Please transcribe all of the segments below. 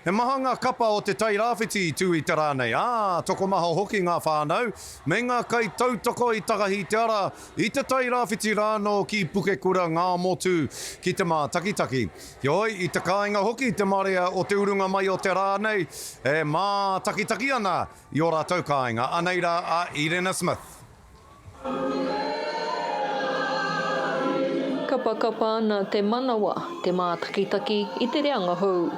He maha ngā kapa o te tairawhiti tū i te rānei. Toko maha hoki ngā whānau. Me ngā kai tautoko i takahi te ara. I te tairawhiti rāno ki puke kura ngā motu ki te mā takitaki. Ioi, i te kāinga hoki te marea o te urunga mai o te rānei. E mā takitaki ana i ora tau kāinga. Anei rā a Irena Smith. Kapa ana te manawa, te mā takitaki i te reanga hou.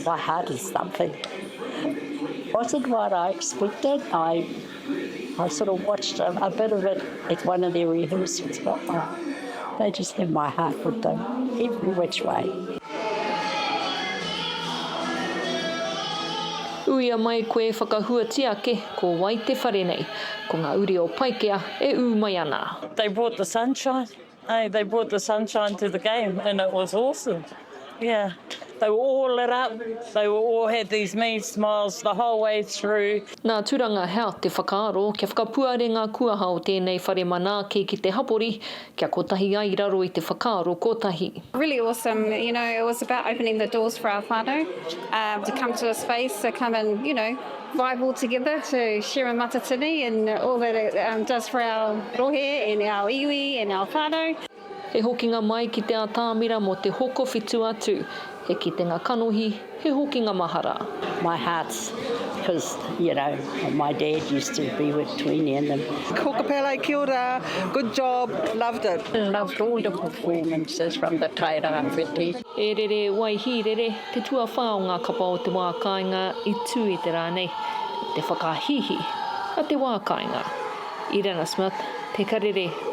My heart is thumping. Wasn't what I expected. I sort of watched a bit of it at one of their rehearsals, but they just have my heart with them, every which way. Uia mai koe whakahuatia ke ko wai te whare nei, ko ngā uri o Paikea e ū mai ana. They brought the sunshine. Hey, they brought the sunshine to the game and it was awesome. Yeah, they were all lit up. They were all had these mean smiles the whole way through. Nā tūranga hea te whakaaro, kia whakapuare ngā kuaha o tēnei whare manaake ki te hapori, kia kotahi ai raro i te whakaaro kotahi. Really awesome. You know, it was about opening the doors for our whānau to come to a space, to come and, you know, vibe all together to share a matatini and all that it does for our rohe and our iwi and our whānau. He hokinga mai ki te atāmira mo te hoko whitu atu, he ki te ngā kanohi, he hokinga mahara. My heart's, because, you know, my dad used to be with Tweenie and them. Kokapele, kia ora, good job, loved it. Loved all the performances from the tairawhiti. E rere waihi rere, te tua whao ngā kapa o te wā kāinga i tū i te rānei, te whakahihi a te wā kāinga. Irena Smith, te karere.